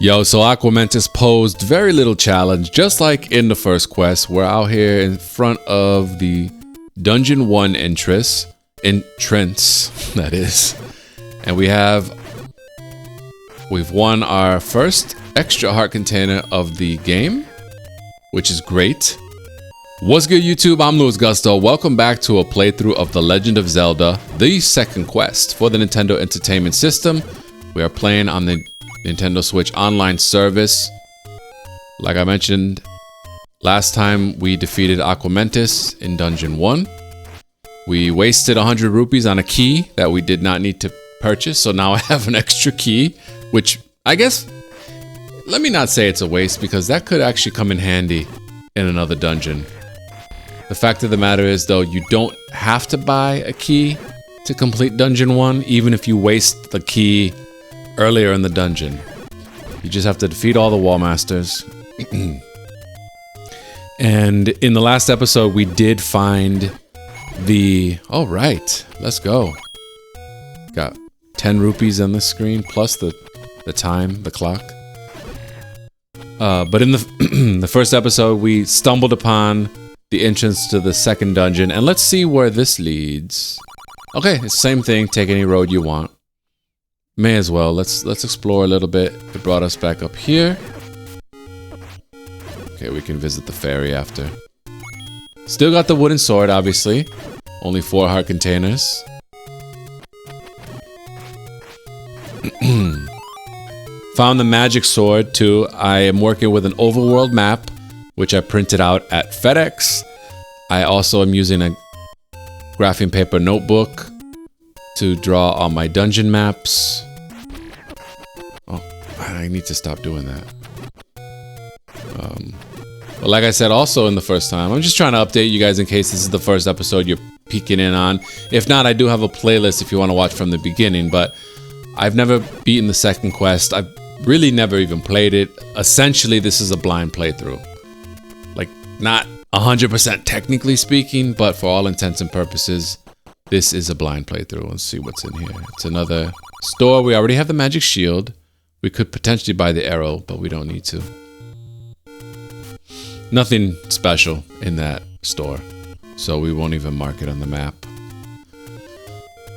Yo, so Aquamentus posed very little challenge, just like in the first quest. We're out here in front of the Dungeon 1 entrance, that is. And we've won our first extra heart container of the game, which is great. What's good, YouTube? I'm Louis Gusto. Welcome back to a playthrough of The Legend of Zelda, the second quest for the Nintendo Entertainment System. We are playing on the Nintendo Switch online service. Like I mentioned, last time we defeated Aquamentus in Dungeon 1. We wasted 100 rupees on a key that we did not need to purchase, so now I have an extra key, which I guess, let me not say it's a waste, because that could actually come in handy in another dungeon. The fact of the matter is, though, you don't have to buy a key to complete Dungeon 1, even if you waste the key earlier in the dungeon. You just have to defeat all the wall masters. And in the last episode, we did find the... Oh, right. Let's go. Got 10 rupees on the screen, plus the time, the clock. But in the first episode, we stumbled upon the entrance to the second dungeon, and let's see where this leads. Okay, it's the same thing. Take any road you want. May as well. Let's explore a little bit. It brought us back up here. Okay, we can visit the ferry after. Still got the wooden sword, obviously. Only 4 heart containers. Found the magic sword too. I am working with an overworld map, which I printed out at FedEx. I also am using a graphing paper notebook to draw on my dungeon maps. Oh, I need to stop doing that. But like I said also in the first time, I'm just trying to update you guys in case this is the first episode you're peeking in on. If not, I do have a playlist if you want to watch from the beginning, but I've never beaten the second quest. I've really never even played it. Essentially, this is a blind playthrough. Like, not 100% technically speaking, but for all intents and purposes, this is a blind playthrough. Let's see what's in here. It's another store. We already have the magic shield. We could potentially buy the arrow, but we don't need to. Nothing special in that store, so we won't even mark it on the map.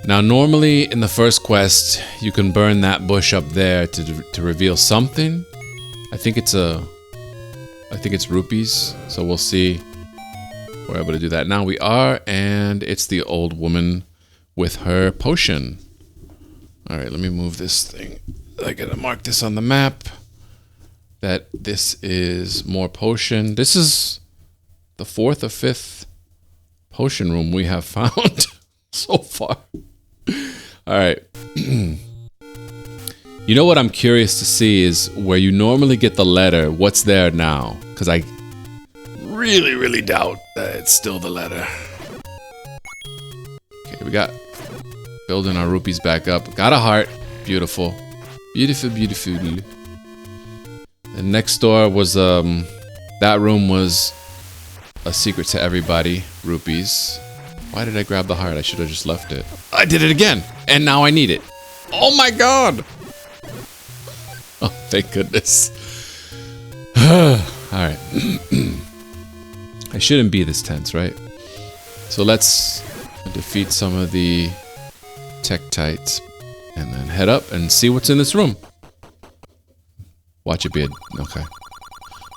Now, normally in the first quest, you can burn that bush up there to reveal something. I think it's rupees, so we'll see. We're able to do that now. We are, and it's the old woman with her potion. All right, let me move this thing. I gotta mark this on the map that this is more potion. This is the 4th or 5th potion room we have found so far. All right. You know what I'm curious to see is where you normally get the letter, what's there now? Because I really doubt that it's still the letter. Okay, we got building our rupees back up. Got a heart. Beautiful. Beautiful. The next door was, that room was a secret to everybody. Rupees. Why did I grab the heart? I should have just left it. I did it again! And now I need it. Oh my god! Oh, thank goodness. Alright. I shouldn't be this tense, right? So let's defeat some of the Tektites and then head up and see what's in this room. Watch it be okay.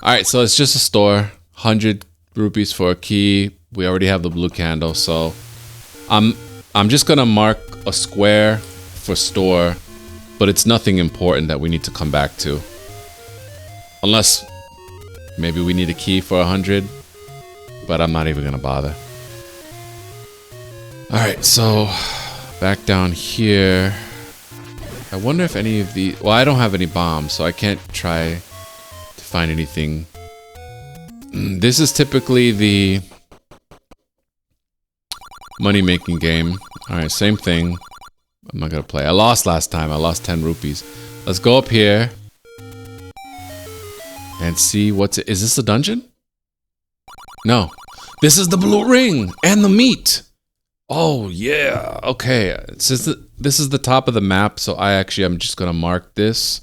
Alright, so it's just a store. 100 rupees for a key. We already have the blue candle, so I'm just gonna mark a square for store, but it's nothing important that we need to come back to. Unless maybe we need a key for 100, but I'm not even gonna bother. Alright, so back down here. I wonder if any of the... Well, I don't have any bombs, so I can't try to find anything. This is typically the money-making game. Alright, same thing. I'm not gonna play. I lost last time. I lost 10 rupees. Let's go up here and see what's... Is this a dungeon? No. This is the blue ring and the meat. Oh, yeah. Okay. Since this is the top of the map, so I'm just gonna mark this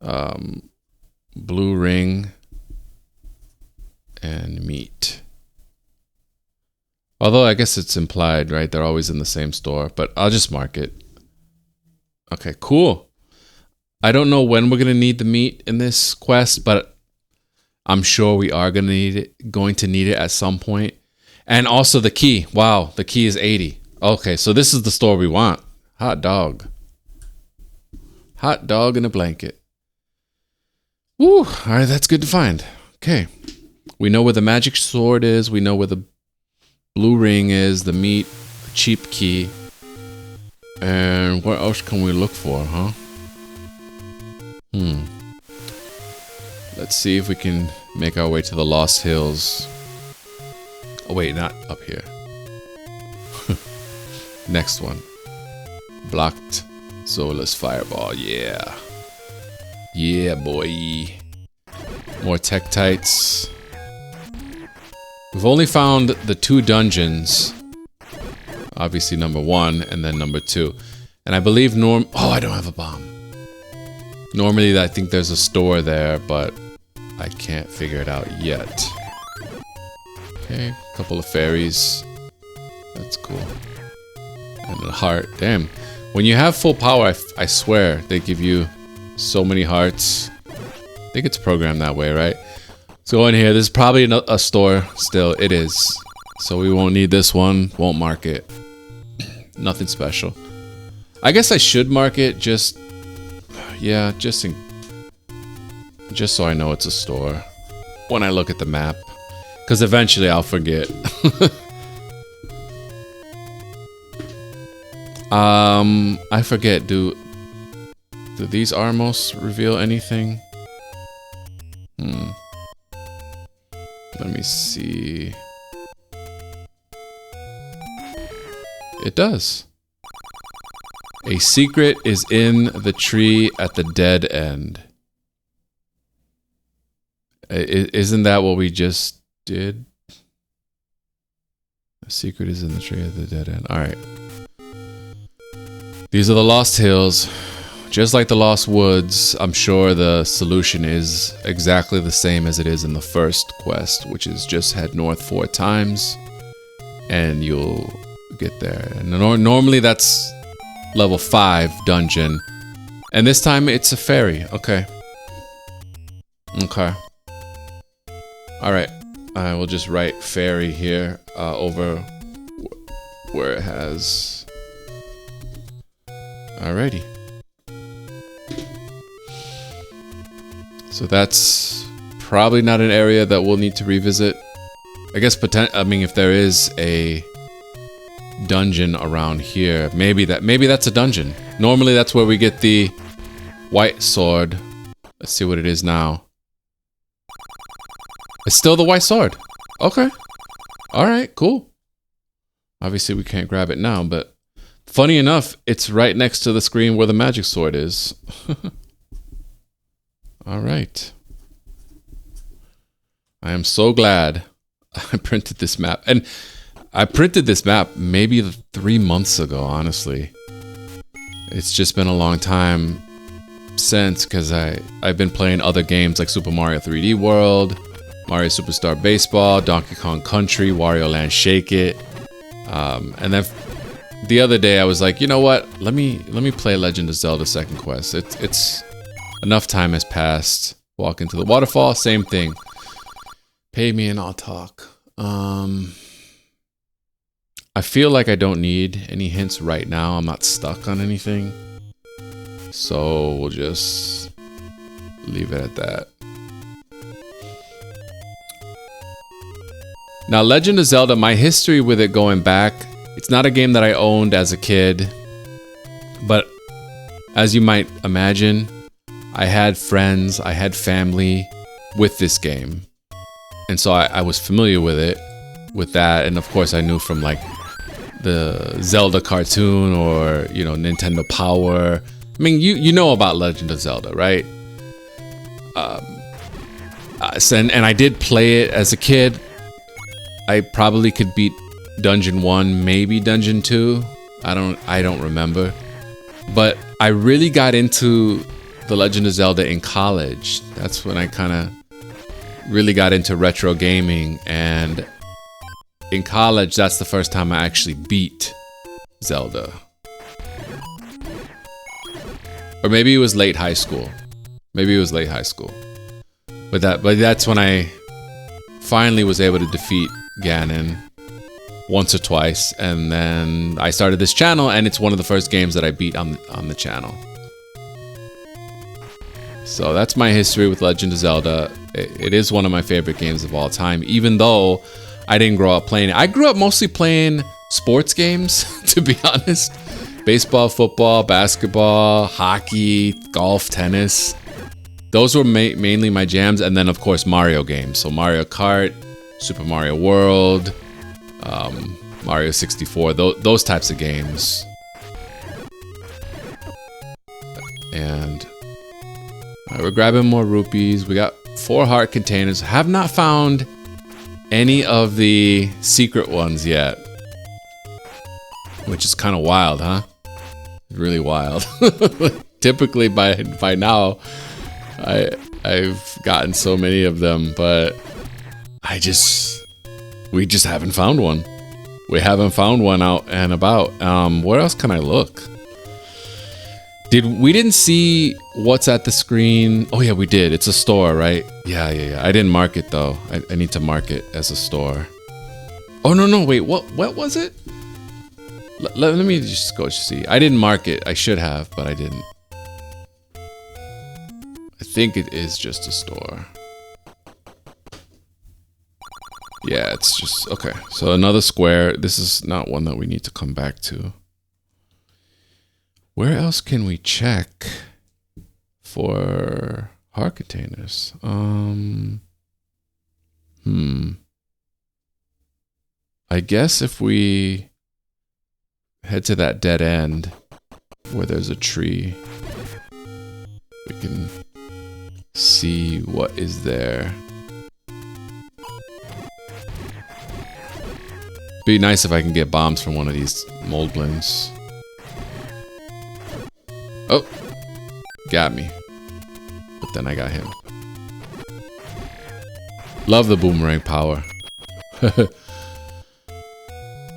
Blue ring and meat. Although I guess it's implied, right? They're always in the same store, but I'll just mark it. Okay, cool. I don't know when we're going to need the meat in this quest, but I'm sure we are going to need it at some point. And also the key. Wow, the key is 80. Okay, so this is the store we want. Hot dog. Hot dog in a blanket. Woo, all right, that's good to find. Okay. We know where the magic sword is. We know where the blue ring is, the meat, the cheap key. And what else can we look for, huh? Let's see if we can make our way to the Lost Hills. Oh wait, not up here. Next one. Blocked Zola's fireball, yeah. Yeah, boy. More Tektites. We've only found the 2 dungeons. Obviously number 1 and then number 2. And I believe oh, I don't have a bomb. Normally I think there's a store there, but I can't figure it out yet. Okay, a couple of fairies. That's cool. And a heart. Damn. When you have full power, I swear, they give you so many hearts. I think it's programmed that way, right? Let's go in here. This is probably a store still. It is. So we won't need this one. Won't mark it. Nothing special. I guess I should mark it just... Yeah, just so I know it's a store. When I look at the map. Because eventually I'll forget. I forget. Do these Armos reveal anything? Let me see. It does. A secret is in the tree at the dead end. Isn't that what we just did? A secret is in the tree at the dead end. Alright. These are the Lost Hills. Just like the Lost Woods, I'm sure the solution is exactly the same as it is in the first quest, which is just head north 4 times and you'll get there. And normally that's level 5 dungeon. And this time it's a fairy. Okay. Okay. Alright. I will just write fairy here over where it has. Alrighty. So that's probably not an area that we'll need to revisit. I guess if there is a dungeon around here, maybe that's a dungeon. Normally that's where we get the white sword. Let's see what it is now. It's still the white sword. Okay. Alright, cool. Obviously we can't grab it now, but funny enough, it's right next to the screen where the magic sword is. Alright. I am so glad I printed this map. And I printed this map maybe 3 months ago, honestly. It's just been a long time since, because I've been playing other games like Super Mario 3D World, Mario Superstar Baseball, Donkey Kong Country, Wario Land Shake It. And then the other day I was like, you know what? Let me play Legend of Zelda Second Quest. It's enough time has passed. Walk into the waterfall, same thing. Pay me and I'll talk. I feel like I don't need any hints right now. I'm not stuck on anything. So we'll just leave it at that. Now, Legend of Zelda, my history with it going back, it's not a game that I owned as a kid. But as you might imagine, I had friends, I had family with this game. And so I was familiar with it, with that. And of course I knew from like the Zelda cartoon or, you know, Nintendo Power. I mean, you know about Legend of Zelda, right? And I did play it as a kid. I probably could beat Dungeon 1, maybe Dungeon 2. I don't remember. But I really got into The Legend of Zelda in college. That's when I kind of really got into retro gaming, and in college, that's the first time I actually beat Zelda. Or maybe it was late high school. Maybe it was late high school. But that's when I finally was able to defeat Ganon once or twice, and then I started this channel, and it's one of the first games that I beat on the channel. So that's my history with Legend of Zelda. It is one of my favorite games of all time, even though I didn't grow up playing it. I grew up mostly playing sports games, to be honest. Baseball, football, basketball, hockey, golf, tennis. Those were mainly my jams, and then of course Mario games. So Mario Kart, Super Mario World, Mario 64, those types of games. And we're grabbing more rupees. We got 4 heart containers. Have not found any of the secret ones yet, which is kind of wild, huh? Really wild. Typically by now I've gotten so many of them, but we just haven't found one. We haven't found one out and about. Where else can I look? We didn't see what's at the screen. Oh yeah, we did. It's a store, right? Yeah. I didn't mark it though. I need to mark it as a store. Oh no, wait, what was it? Let me just go see. I didn't mark it. I should have, but I didn't. I think it is just a store. Yeah, it's just, okay. So another square. This is not one that we need to come back to. Where else can we check for heart containers? I guess if we head to that dead end where there's a tree, we can see what is there. Be nice if I can get bombs from one of these moldblins. Oh, got me. But then I got him. Love the boomerang power.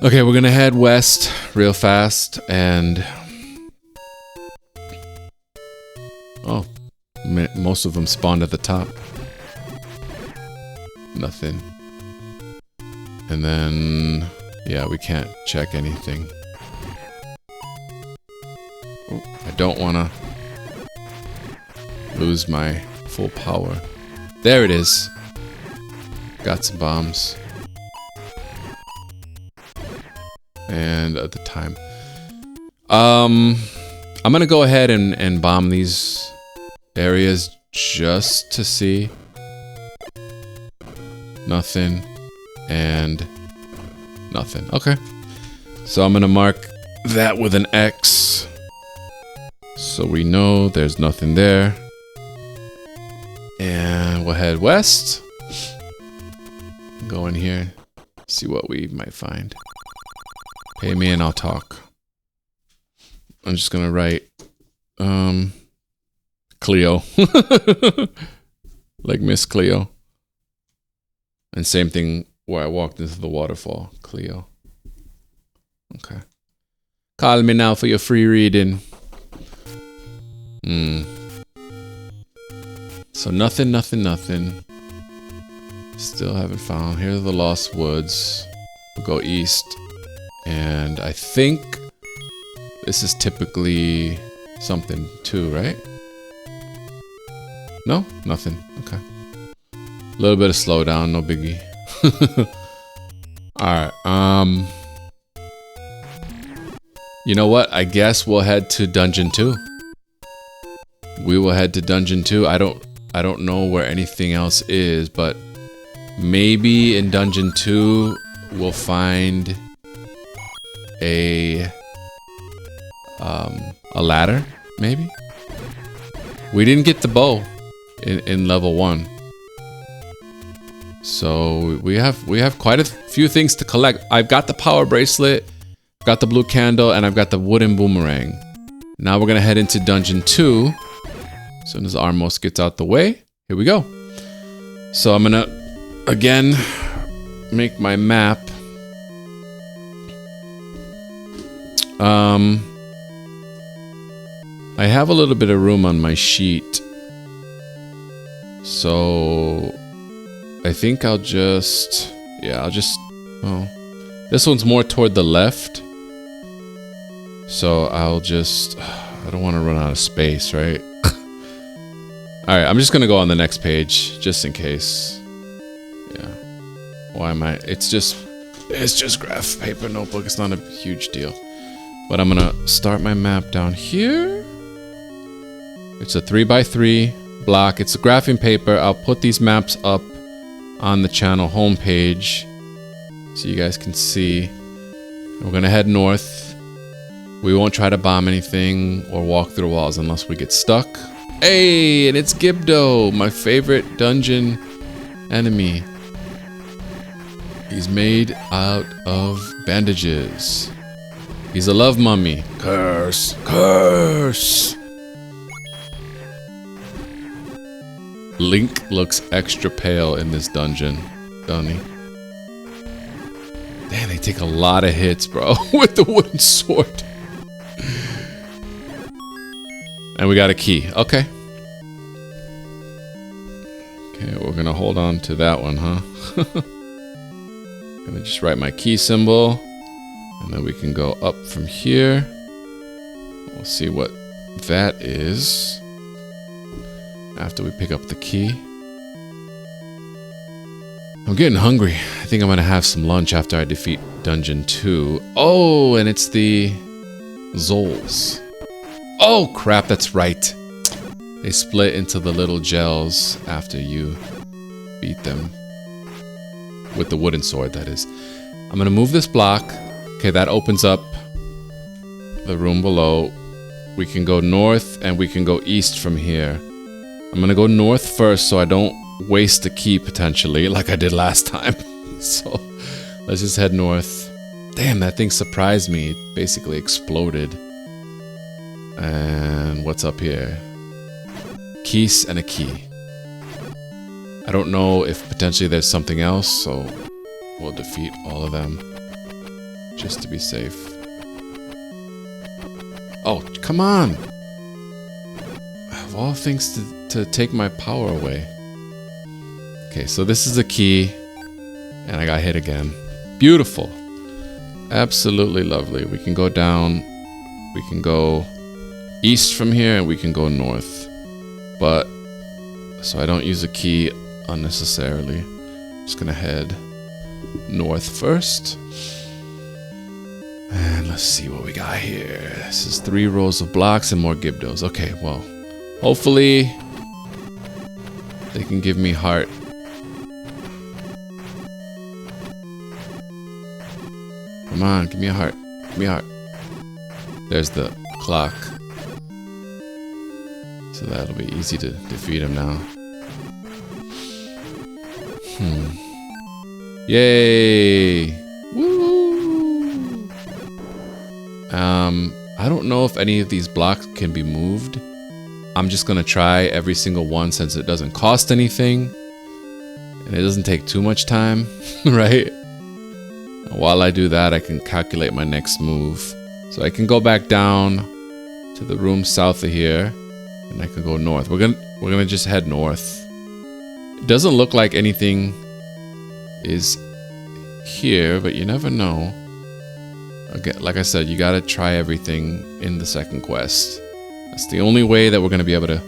Okay, we're gonna head west real fast, and oh, most of them spawned at the top. Nothing. And then, yeah, we can't check anything. Oh, I don't wanna lose my full power. There it is. Got some bombs. And at the time, I'm gonna go ahead and bomb these areas just to see. Nothing and nothing. Okay, so I'm gonna mark that with an X so we know there's nothing there, and we'll head west. Go in here, see what we might find. Pay me and I'll talk. I'm just gonna write Cleo. Like Miss Cleo. And same thing where I walked into the waterfall. Cleo. Okay. Call me now for your free reading. So nothing. Still haven't found. Here are the Lost Woods. We'll go east. And I think this is typically something too, right? No? Nothing. Okay. A little bit of slowdown, no biggie. Alright, you know what? I guess we'll head to Dungeon 2. We will head to Dungeon 2. I don't know where anything else is, but maybe in Dungeon 2 we'll find a ladder, maybe? We didn't get the bow in level 1. So we have quite a few things to collect. I've got the power bracelet, got the blue candle, and I've got the wooden boomerang. Now we're gonna head into Dungeon 2 As soon as Armos gets out the way, here we go. So I'm gonna, again, make my map. I have a little bit of room on my sheet. So I think I'll just, well, this one's more toward the left. So I'll just, I don't want to run out of space, right? Alright, I'm just gonna go on the next page, just in case. Yeah. Why am I, it's just graph paper notebook, it's not a huge deal. But I'm gonna start my map down here. It's a 3x3 block, it's a graphing paper. I'll put these maps up on the channel homepage so you guys can see. We're gonna head north. We won't try to bomb anything or walk through walls unless we get stuck. Hey, and it's Gibdo, my favorite dungeon enemy. He's made out of bandages. He's a love mummy. Curse, curse. Link looks extra pale in this dungeon, doesn't he? Damn, they take a lot of hits, bro, with the wooden sword. And we got a key. Okay. Okay, we're gonna hold on to that one, huh? Gonna just write my key symbol. And then we can go up from here. We'll see what that is after we pick up the key. I'm getting hungry. I think I'm gonna have some lunch after I defeat Dungeon 2. Oh, and it's the Zols. Oh crap, that's right. They split into the little gels after you beat them. With the wooden sword, that is. I'm gonna move this block. Okay, that opens up the room below. We can go north and we can go east from here. I'm gonna go north first so I don't waste the key potentially like I did last time. So let's just head north. Damn, that thing surprised me. It basically exploded. And what's up here? Keys and a key. I don't know if potentially there's something else, so we'll defeat all of them just to be safe. Oh, come on! Of all things to take my power away. Okay, so this is the key, and I got hit again. Beautiful. Absolutely lovely. We can go down, we can go east from here, and we can go north. But, so I don't use a key unnecessarily. Just gonna head north first. And let's see what we got here. This is 3 rows of blocks and more Gibdos. Okay, well, hopefully they can give me heart. Come on, give me a heart. Give me a heart. There's the clock. So that'll be easy to defeat him now. Yay! Woo! I don't know if any of these blocks can be moved. I'm just gonna try every single one since it doesn't cost anything. And it doesn't take too much time, right? And while I do that, I can calculate my next move. So I can go back down to the room south of here. And I can go north. We're gonna just head north. It doesn't look like anything is here, but you never know. Again, like I said, you gotta try everything in the second quest. That's the only way that we're gonna be able to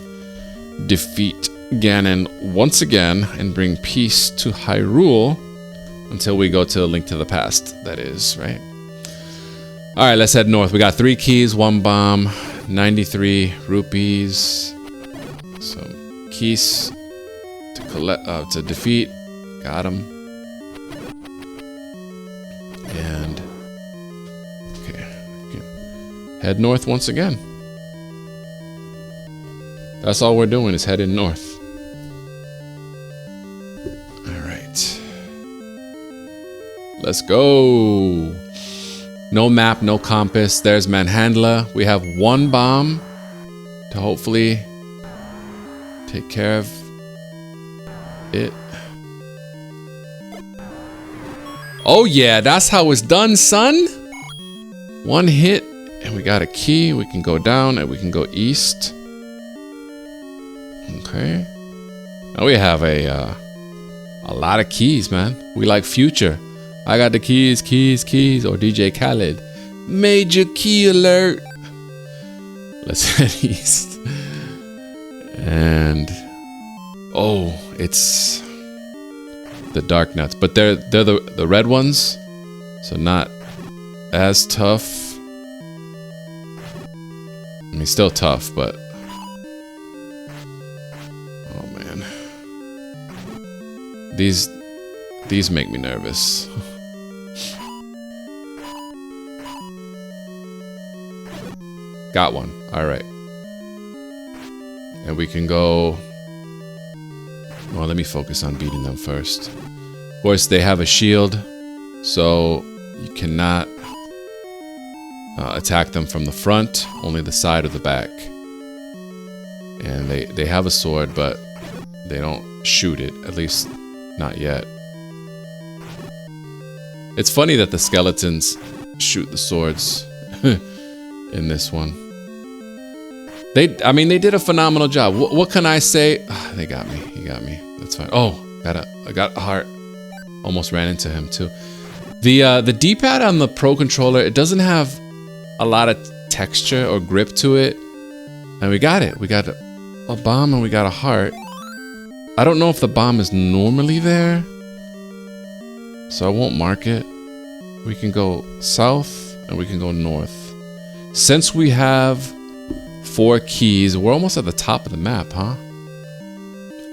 defeat Ganon once again and bring peace to Hyrule until we go to A Link to the Past, that is, right? Alright, let's head north. We got 3 keys, 1 bomb, 93 rupees, some keys to collect, to defeat. Got him. And okay, head north once again. That's all we're doing is heading north. All right, let's go. No map, no compass. There's Manhandla. We have 1 bomb to hopefully Take care of it. Oh yeah, that's how it's done, son. One hit, and we got a key. We can go down, and we can go east. Okay. Now we have a lot of keys, man. We like Future. I got the keys, or DJ Khaled. Major key alert. Let's head east. And oh, it's the dark nuts, but they're the red ones, so not as tough. I mean, still tough, but oh man, these make me nervous. Got one. All right. And we can go... Well, let me focus on beating them first. Of course, they have a shield, so you cannot attack them from the front, only the side or the back. And they have a sword, but they don't shoot it, at least not yet. It's funny that the skeletons shoot the swords in this one. I mean, they did a phenomenal job. What can I say? Oh, they got me. He got me. That's fine. Oh, I got a heart. Almost ran into him too. The D-pad on the Pro controller, it doesn't have a lot of texture or grip to it. And we got it. We got a bomb and we got a heart. I don't know if the bomb is normally there, so I won't mark it. We can go south and we can go north. Since we have 4 keys, we're almost at the top of the map, huh?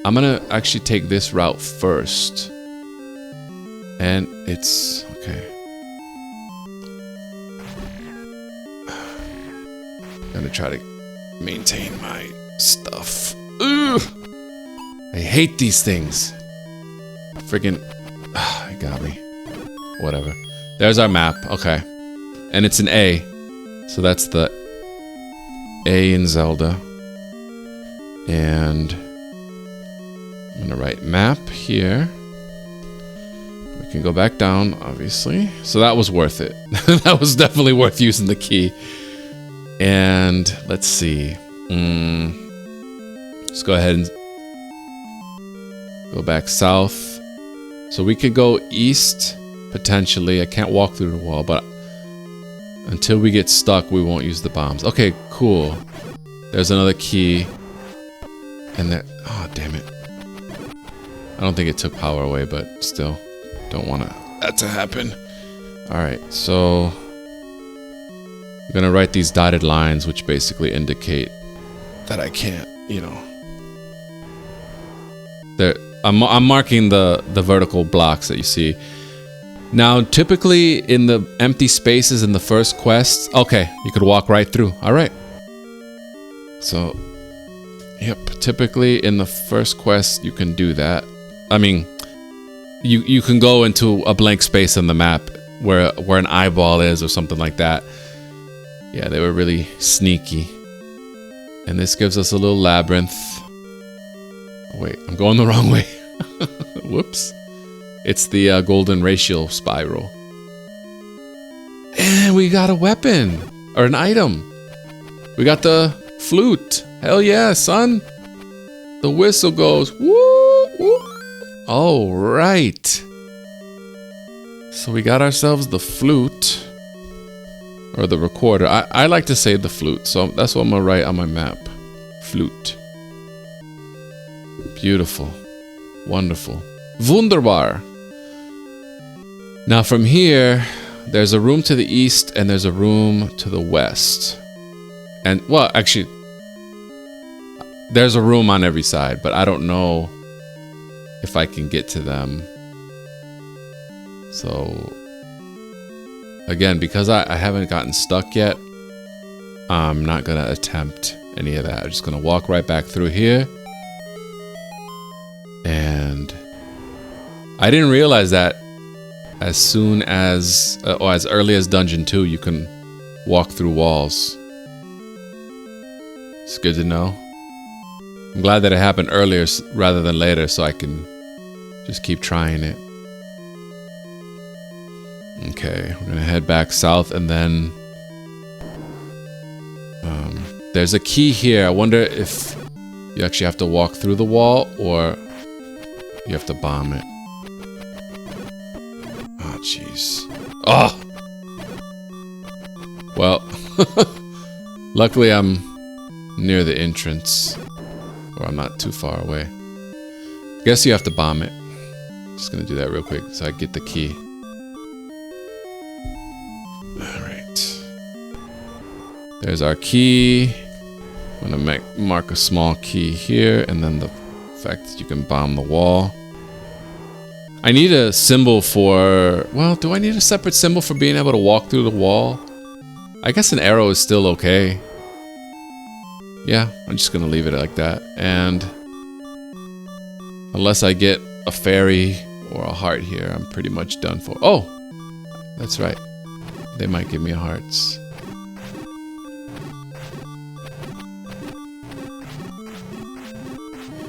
I'm gonna actually take this route first. And it's okay. I'm gonna try to maintain my stuff. Ugh! I hate these things. Friggin', it got me. Whatever. There's our map. Okay. And it's an A. So that's the A in Zelda. And I'm gonna write map here. We can go back down, obviously. So that was worth it. That was definitely worth using the key. And let's see. Let's go ahead and go back south. So we could go east, potentially. I can't walk through the wall, but until we get stuck, we won't use the bombs. Okay, cool. There's another key. And there... Oh, damn it. I don't think it took power away, but still. Don't want that to happen. Alright, so... I'm gonna write these dotted lines, which basically indicate that I can't, you know... I'm marking the vertical blocks that you see. Now, typically in the empty spaces in the first quest, okay, you could walk right through. All right. So, yep, typically in the first quest, you can do that. I mean, you can go into a blank space on the map where an eyeball is or something like that. Yeah, they were really sneaky. And this gives us a little labyrinth. Oh, wait, I'm going the wrong way. Whoops. It's the golden ratio spiral. And we got a weapon. Or an item. We got the flute. Hell yeah, son. The whistle goes. Woo, woo. All right. So we got ourselves the flute. Or the recorder. I like to say the flute. So that's what I'm going to write on my map. Flute. Beautiful. Wonderful. Wunderbar. Now from here, there's a room to the east and there's a room to the west. And, well, actually, there's a room on every side, but I don't know if I can get to them. So, again, because I haven't gotten stuck yet, I'm not going to attempt any of that. I'm just going to walk right back through here. And I didn't realize that as soon as, or as early as Dungeon 2, you can walk through walls. It's good to know. I'm glad that it happened earlier rather than later, so I can just keep trying it. Okay, we're gonna head back south, and then there's a key here. I wonder if you actually have to walk through the wall or you have to bomb it. Oh, jeez. Oh! Well, luckily I'm near the entrance, or I'm not too far away. Guess you have to bomb it. Just gonna do that real quick so I get the key. Alright. There's our key. I'm gonna mark a small key here, and then the fact that you can bomb the wall. I need a symbol for... Well, do I need a separate symbol for being able to walk through the wall? I guess an arrow is still okay. Yeah, I'm just gonna leave it like that. And unless I get a fairy or a heart here, I'm pretty much done for. Oh! That's right. They might give me hearts.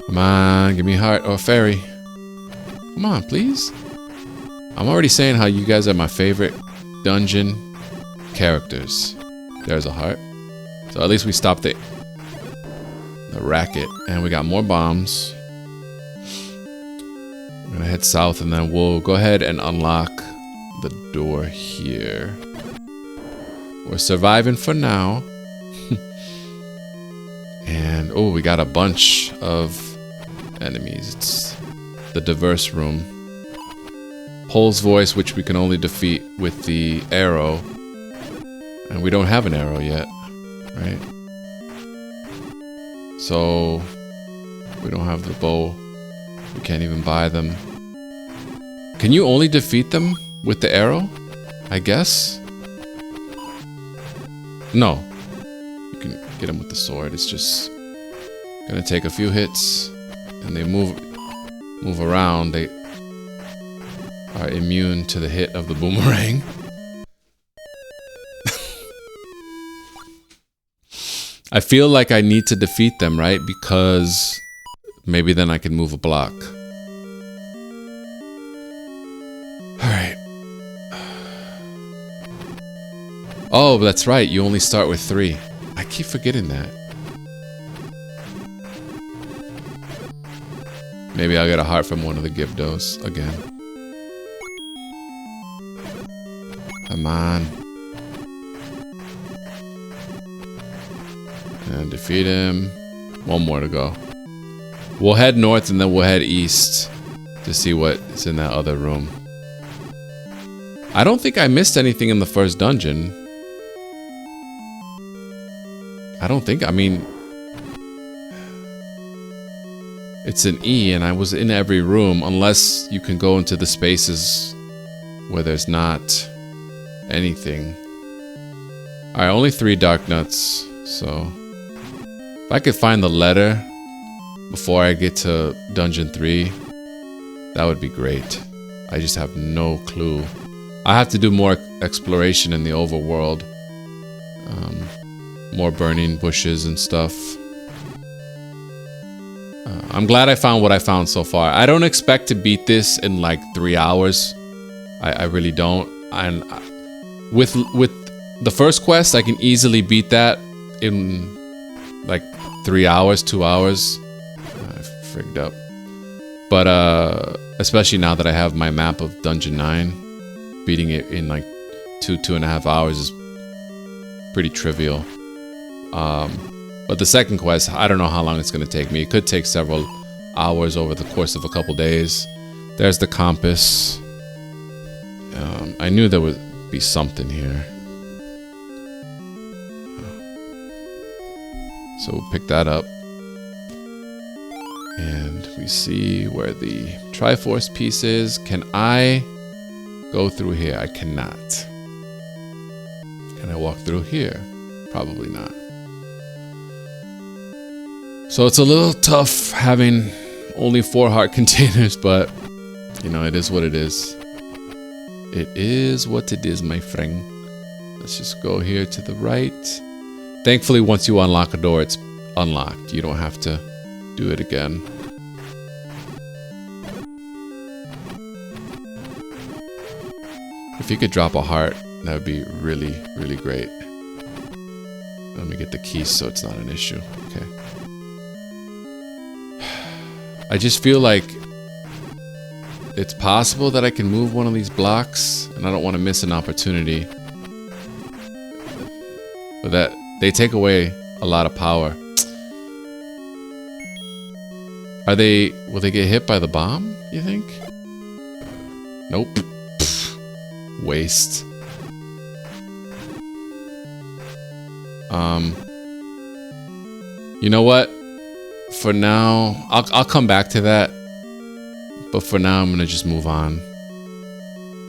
Come on, give me a heart or a fairy. Come on, please. I'm already saying how you guys are my favorite dungeon characters. There's a heart. So at least we stopped the racket. And we got more bombs. I'm gonna head south, and then we'll go ahead and unlock the door here. We're surviving for now. And oh, we got a bunch of enemies. It's the diverse room. Pole's voice, which we can only defeat with the arrow. And we don't have an arrow yet, right? So we don't have the bow. We can't even buy them. Can you only defeat them with the arrow? I guess? No. You can get them with the sword. It's just gonna take a few hits, and they move around. They are immune to the hit of the boomerang. I feel like I need to defeat them, right? Because maybe then I can move a block. Alright. Oh, that's right. You only start with 3. I keep forgetting that. Maybe I'll get a heart from one of the Gibdos again. Come on. And defeat him. One more to go. We'll head north and then we'll head east to see what is in that other room. I don't think I missed anything in the first dungeon. I don't think, I mean... It's an E and I was in every room, unless you can go into the spaces where there's not anything. Alright, only 3 dark nuts, so... If I could find the letter before I get to dungeon 3, that would be great. I just have no clue. I have to do more exploration in the overworld. More burning bushes and stuff. I'm glad I found what I found so far. I don't expect to beat this in like 3 hours. I really don't. And with the first quest, I can easily beat that in like 3 hours, 2 hours. I frigged up. But especially now that I have my map of Dungeon 9, beating it in like 2.5 hours is pretty trivial. But the second quest, I don't know how long it's going to take me. It could take several hours over the course of a couple days. There's the compass. I knew there would be something here. So we'll pick that up. And we see where the Triforce piece is. Can I go through here? I cannot. Can I walk through here? Probably not. So it's a little tough having only 4 heart containers, but you know, it is what it is. It is what it is, my friend. Let's just go here to the right. Thankfully, once you unlock a door, it's unlocked. You don't have to do it again. If you could drop a heart, that would be really, really great. Let me get the keys so it's not an issue. Okay. I just feel like it's possible that I can move one of these blocks, and I don't want to miss an opportunity. But that they take away a lot of power. Will they get hit by the bomb, you think? Nope. Waste. You know what? For now, I'll come back to that. But for now, I'm gonna just move on.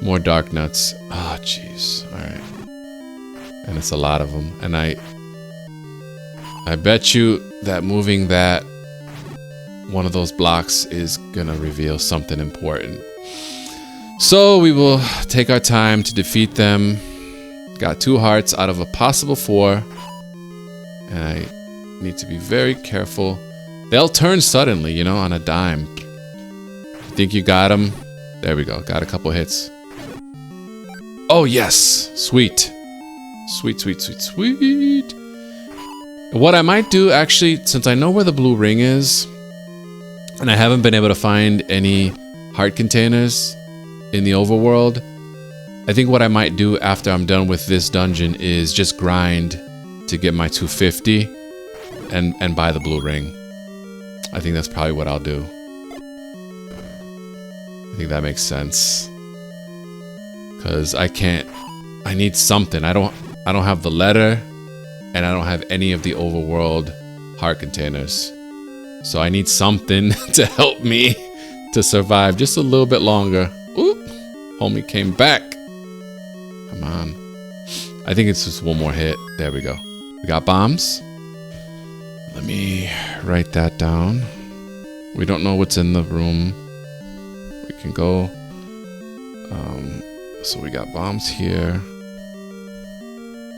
More dark nuts. Oh, jeez. All right. And it's a lot of them. And I bet you that moving that one of those blocks is gonna reveal something important. So we will take our time to defeat them. Got 2 hearts out of a possible 4. And I need to be very careful. They'll turn suddenly, you know, on a dime. Think you got them? There we go. Got a couple hits. Oh, yes. Sweet. Sweet, sweet, sweet, sweet. What I might do, actually, since I know where the blue ring is, and I haven't been able to find any heart containers in the overworld, I think what I might do after I'm done with this dungeon is just grind to get my 250 and buy the blue ring. I think that's probably what I'll do. I think that makes sense. Cause I need something. I don't have the letter, and I don't have any of the overworld heart containers. So I need something to help me to survive just a little bit longer. Oop, homie came back. Come on. I think it's just one more hit. There we go. We got bombs. Let me write that down. We don't know what's in the room. We can go. So we got bombs here.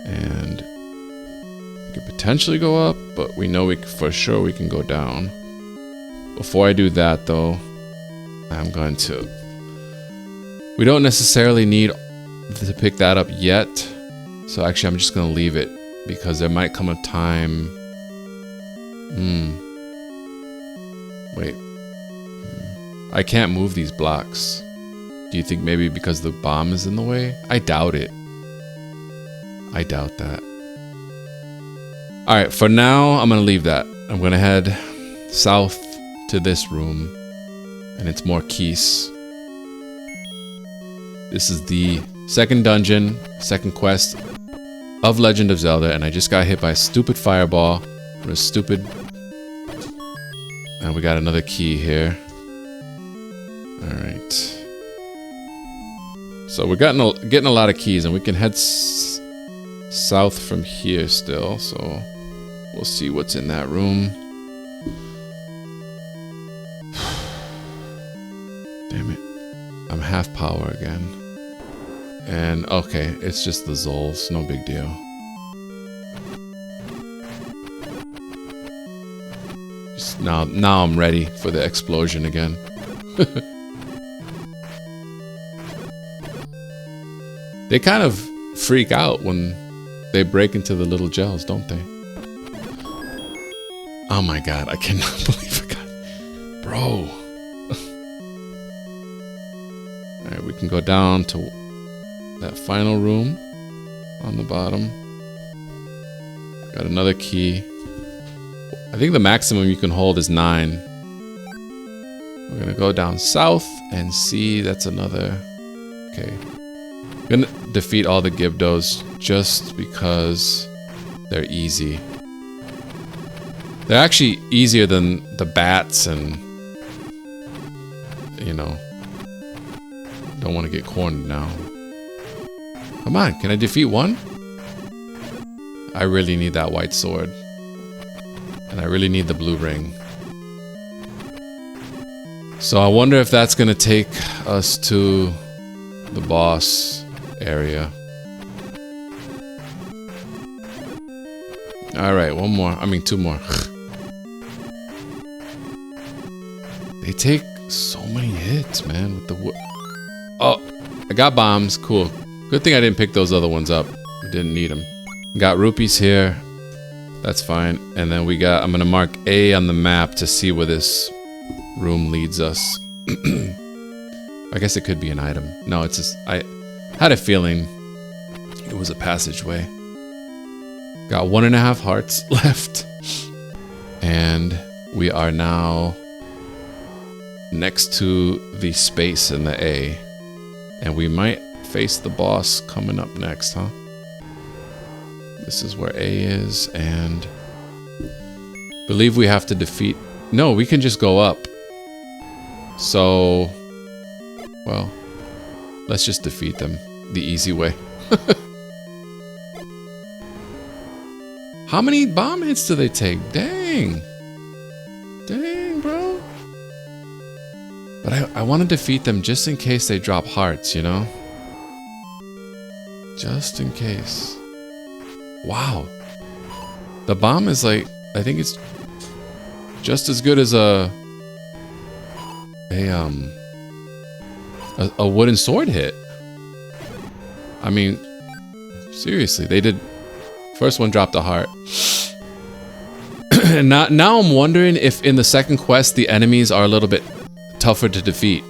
And we could potentially go up, but we know for sure we can go down. Before I do that though, I'm going to... We don't necessarily need to pick that up yet. So actually I'm just going to leave it, because there might come a time... Wait. I can't move these blocks. Do you think maybe because the bomb is in the way? I doubt it. I doubt that. Alright, for now, I'm going to leave that. I'm going to head south to this room. And it's more keys. This is the second dungeon, second quest of Legend of Zelda. And I just got hit by a stupid fireball. Or a stupid... And we got another key here. Alright. So we're getting a lot of keys, and we can head south from here still. So we'll see what's in that room. Damn it. I'm half power again. And okay, it's just the Zols. No big deal. Just now I'm ready for the explosion again. They kind of freak out when they break into the little gels, don't they? Oh my god, I cannot believe I got... Bro. Alright, we can go down to that final room on the bottom. Got another key. I think the maximum you can hold is 9. We're gonna go down south and see. That's another... Okay. I'm gonna defeat all the Gibdos just because they're easy. They're actually easier than the bats, and you know, don't want to get cornered now. Come on, can I defeat one? I really need that white sword, and I really need the blue ring. So I wonder if that's gonna take us to the boss area. Alright, one more. I mean, 2 more. They take so many hits, man, with the wood. Oh, I got bombs. Cool. Good thing I didn't pick those other ones up. We didn't need them. Got rupees here. That's fine. And then we got, I'm going to mark A on the map to see where this room leads us. I guess it could be an item. No, it's just, I had a feeling it was a passageway. Got 1.5 hearts left. And we are now next to the space in the A. And we might face the boss coming up next, huh? This is where A is, and believe we have to defeat... No, we can just go up. So, well, let's just defeat them the easy way. How many bomb hits do they take? Dang. Dang, bro. But I want to defeat them just in case they drop hearts, you know? Just in case. Wow. The bomb is like, I think it's just as good as a wooden sword hit. I mean, seriously, they did. First one dropped a heart. And now I'm wondering if in the second quest the enemies are a little bit tougher to defeat.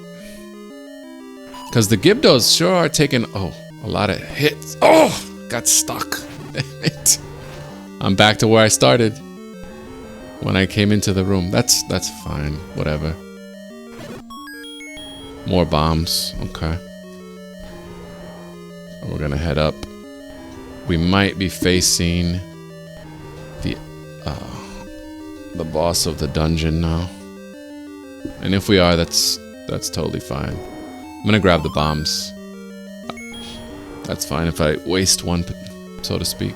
Because the Gibdos sure are taking, a lot of hits. Oh, got stuck. Damn it. I'm back to where I started when I came into the room. That's fine. Whatever. More bombs. Okay. We're gonna head up. We might be facing the boss of the dungeon now. And if we are, that's totally fine. I'm gonna grab the bombs. That's fine if I waste one, so to speak.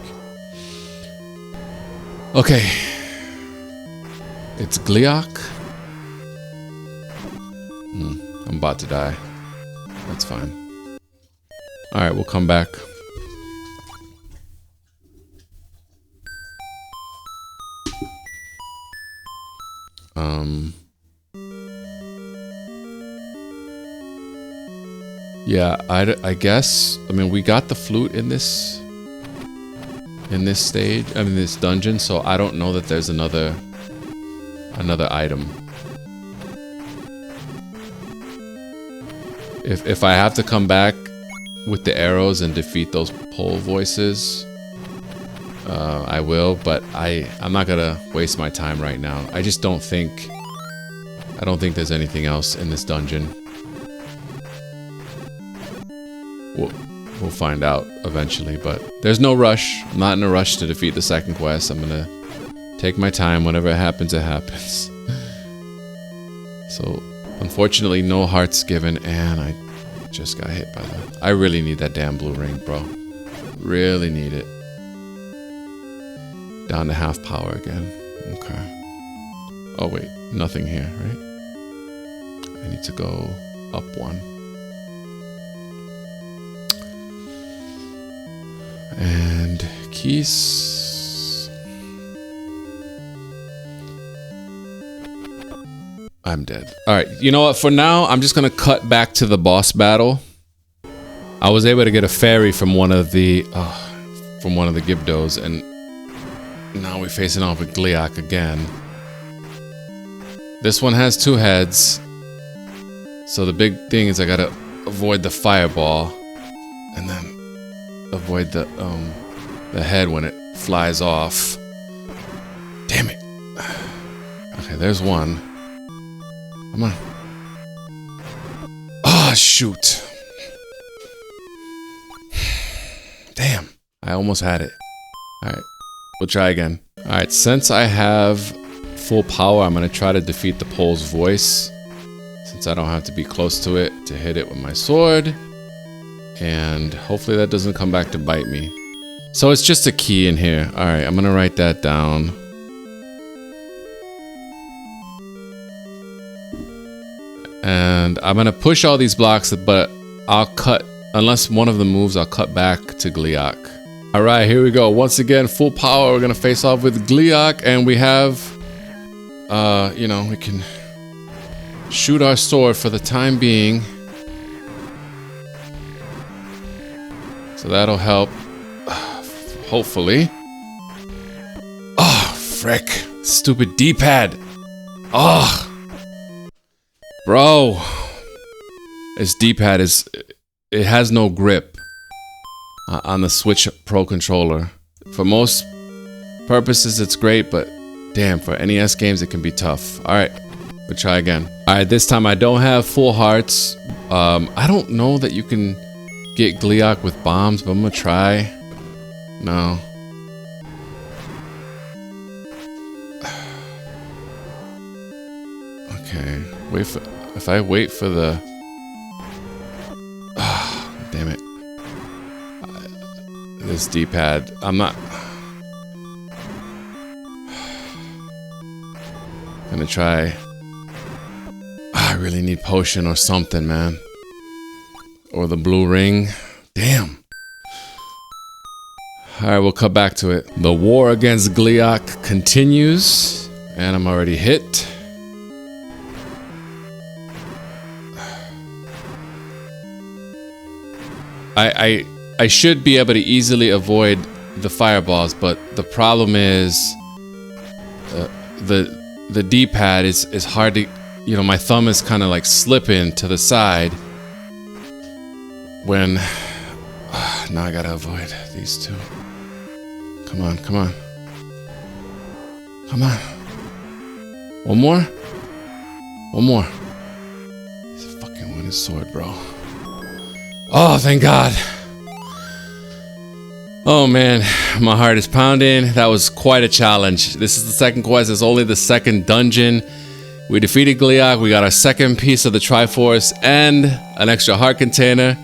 Okay. It's Gleeok. I'm about to die. That's fine. Alright, we'll come back. Yeah, I guess, I mean, we got the flute in this stage, I mean, this dungeon, so I don't know that there's another item. If I have to come back with the arrows and defeat those pole voices, I will, but I'm not gonna waste my time right now. I don't think there's anything else in this dungeon. We'll find out eventually, but there's no rush. I'm not in a rush to defeat the second quest. I'm gonna take my time. Whenever it happens, it happens. So, unfortunately, no hearts given, and I just got hit by that. I really need that damn blue ring, bro. Really need it. Down to half power again. Okay. Oh wait, nothing here, right? I need to go up one. And keys. I'm dead. Alright, you know what? For now, I'm just gonna cut back to the boss battle. I was able to get a fairy from one of the Gibdos, and now we're facing off with Gleeok again. This one has 2 heads. So the big thing is I gotta avoid the fireball. And then avoid the head when it flies off. Damn it. Okay, there's one. Come on. Oh, shoot. Damn. I almost had it. Alright. We'll try again. Alright, since I have full power, I'm going to try to defeat the pole's voice. Since I don't have to be close to it to hit it with my sword. And hopefully that doesn't come back to bite me. So it's just a key in here. Alright, I'm going to write that down. And I'm going to push all these blocks, but I'll cut, unless one of them moves, I'll cut back to Gleeok. Alright, here we go. Once again, full power. We're going to face off with Gleeok, and we have, you know, we can shoot our sword for the time being. So that'll help. Hopefully. Oh, frick. Stupid D-pad. Oh. Bro. This D-pad is... It has no grip on the Switch Pro controller. For most purposes, it's great, but damn, for NES games, it can be tough. Alright, we'll try again. Alright, this time I don't have full hearts. I don't know that you can get Gleeok with bombs, but I'm gonna try. No. Okay, if I wait for the... damn it. This D-pad, I'm not... gonna try... I really need potion or something, man. Or the blue ring. Damn. Alright, we'll cut back to it. The war against Gleeok continues. And I'm already hit. I should be able to easily avoid the fireballs, but the problem is the D-pad is hard to, you know, my thumb is kind of like slipping to the side when now I gotta avoid these two. Come on, come on. Come on. One more? One more. He's fucking with his sword, bro. Oh, thank God. Oh man, my heart is pounding. That was quite a challenge. This is the second quest. It's only the second dungeon. We defeated Gleeok. We got our second piece of the Triforce and an extra heart container.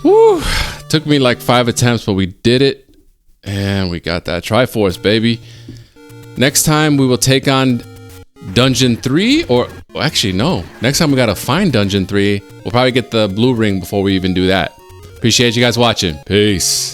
Whew. Took me like 5 attempts, but we did it. And we got that Triforce, baby. Next time we will take on Dungeon 3, or well, actually no. Next time we gotta find Dungeon 3. We'll probably get the blue ring before we even do that. Appreciate you guys watching. Peace.